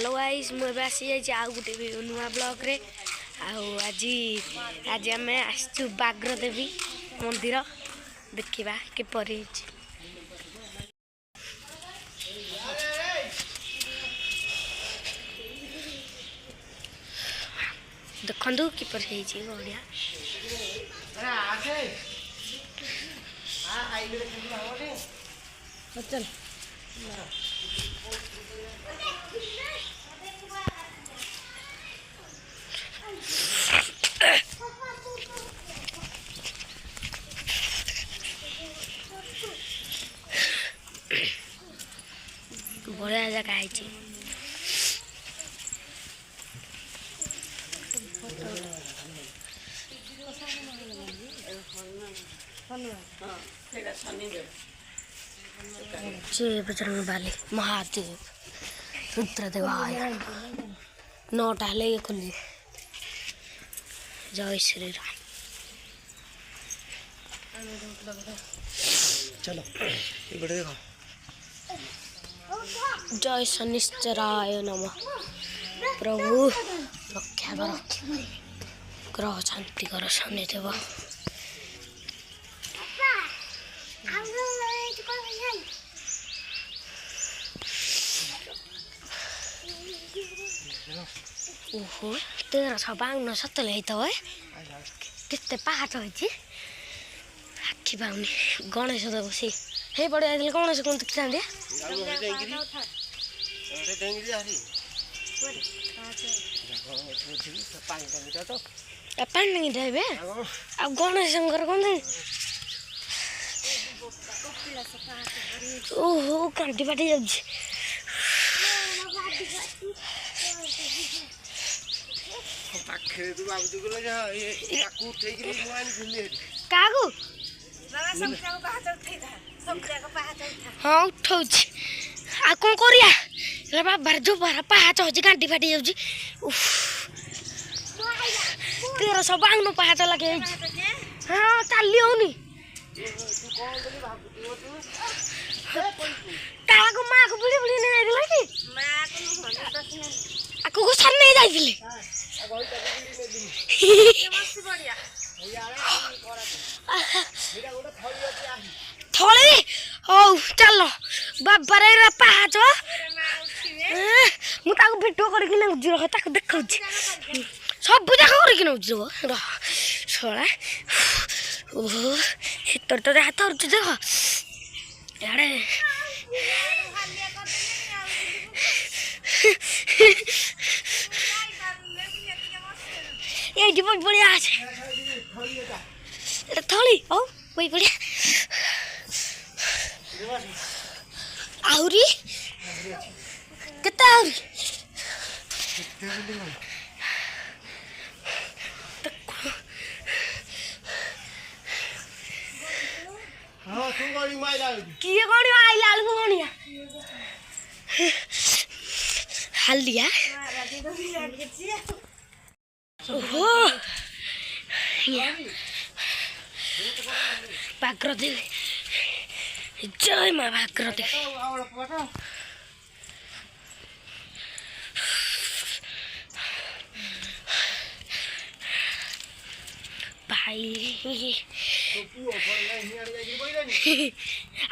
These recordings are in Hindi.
हेलो गाइस मुझे आसी जाइए आउ गोटे नुआ ब्लॉग रे आज आम आसचु बाग्र देवी मंदिर देखा किपरि देखु किपरि बढ़िया चल बढ़िया जगह है जय बजरंगबली महादेव रुद्रदेवाय नौटा ले खुली जय श्री राम चलो ये देखो जय शनिश्चराय नमः प्रभु रक्षा कर ग्रह शांति कर शनिदेव ओहो 1352 सतले है केते पहाड़ होइछि आखि पाउनी गणेश देव से हे बड़े आइले गणेश कोन देखिथां दे पानी नहीं देबे आ गणेश शंकर कोन ओहो कांटी पाटी जाउछि पाखे तू बाबू को लगा ये काकू ठीक रे मोबाइल भूली है काकू बाबा समझा को पहाड़ उठै था समझा को पहाड़ उठा हां उठौछि आ कोन करिया रे बाबा जो बारा पहाड़ होछि कांटी फाटी जाउछि उफ 1352 पहाड़ लगे हां चाली होनी तू कौन बोली बाबू तू काकू मां को बुली बुली नहीं जाइला कि मां को होने प्रश्न आकू को सर नहीं जाइले थोड़ी ओ चलो बाबा रे पाहाच मु ताको वीडियो करके न जिरो ताको देखौ छी सब जगह करके न जिरो छोड़ा ओहो हितर तो हाथ और देखो यारे ये बहुत बढ़िया है थोड़ी ओ वही बढ़िया आउरी कितना आउरी हां तू गाड़ी माइला किए गाड़ी आइला अलगु गाड़िया हाल दिया ओहो बाग्र देवी जय मां बाग्र देवी भाई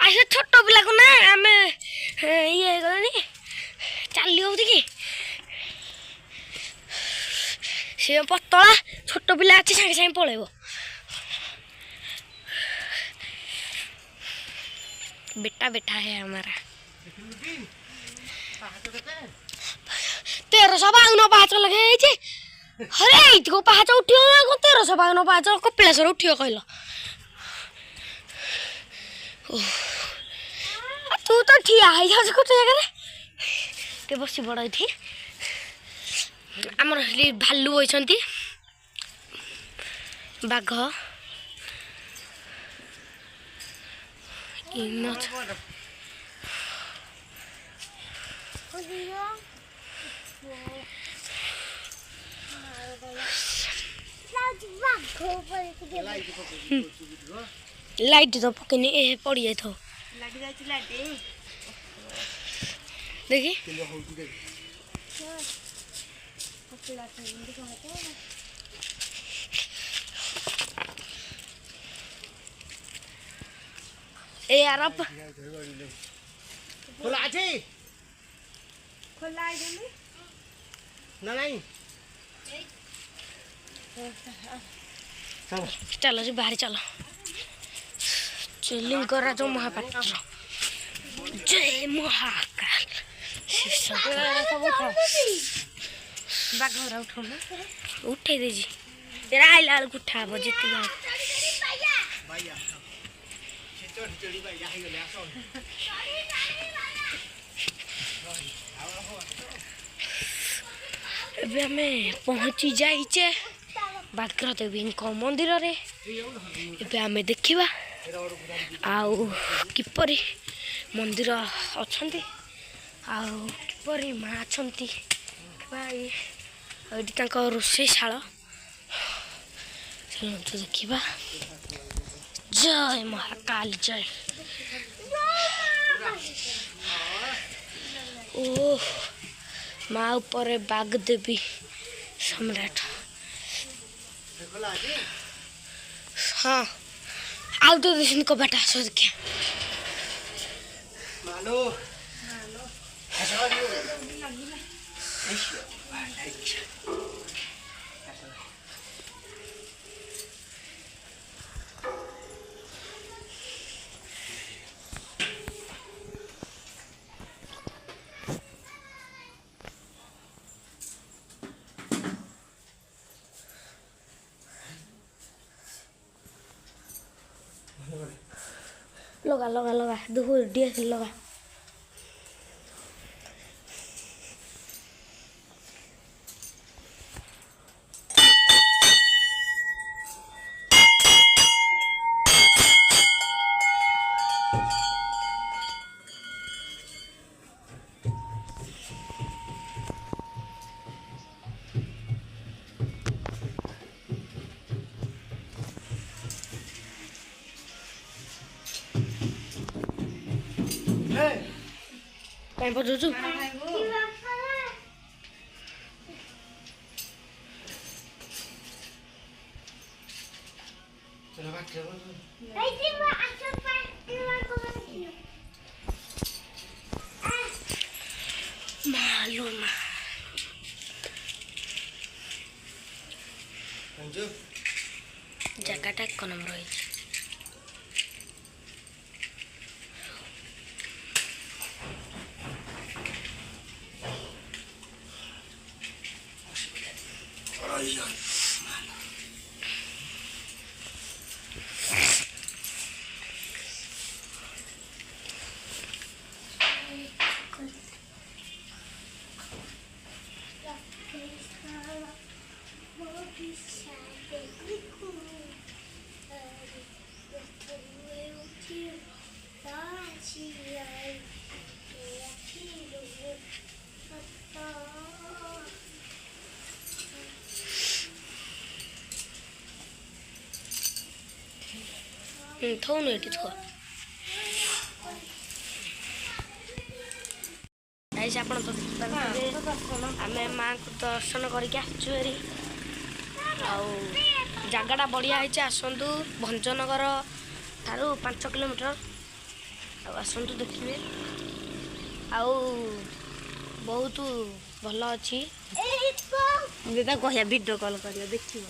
आज छोट पिला को ना आम ये गलानी चली हो कि से पतला छोट पिला अच्छे सागे सागे पलैब बेटा बेटा है हमारा 1352 पाहाच लगे अरे को पाहाच उठियो 1352 पाहाच कपिलासर उठियो कहल तू तो ठिया है गोटे जगह के बस बड़ थी आमर भालू होती बाघ लाइट तो पकनी ए पड़ जाए तो लग जाए लाइट देखी ए यार अब ଖୋଲା ଅଛି ଖୋଲା ହେଇଛନ୍ତି ନା ନାଇଁ चलो जी बाहर चलो लिंगराज महापात्र जय महाकाल ବାଘର ଉଠୁନ उठे दीजिए तेरा आइला बेलू उठा हम जितनी ବାଇଆ ଚଢି ଚଢି ବାଇଆ ହେଇଗଲେ ଆସ ଏବେ ଆମେ ପହଞ୍ଚି ଯାଇଛେ ବାଗ୍ର ଦେବୀଙ୍କ ମନ୍ଦିରରେ ଏବେ ଆମେ ଦେଖିବା ଆଉ କିପରି ମନ୍ଦିର ଅଛନ୍ତି ଆଉ କିପରି ମା ଅଛନ୍ତି ଏଇଠି ତାଙ୍କ ରୋଷେଇଶାଳ ଦେଖିବା ଜୟ ମହାକାଳ ଜୟ ଓ ମା ଉପରେ ବାଗଦେବୀ ସମ୍ରାଟ ଖୋଲା ଅଛି हाँ आउ तो दिन को बेटा सो देखिए ମାଲୋ लगा लगा लगा देखो डीएस लगा कहीं पर जो चलो बात करो मालूम अंजू जगह एक नंबर रही थो नहीं थो ऐसे आपण तो आम माँ को दर्शन करके आसुरी जगटा बढ़िया है आसतु भंजनगर ठारू 5 किलोमीटर आसतु देखिए बहुत भल अच्छी कह वीडियो कॉल कर देखिए।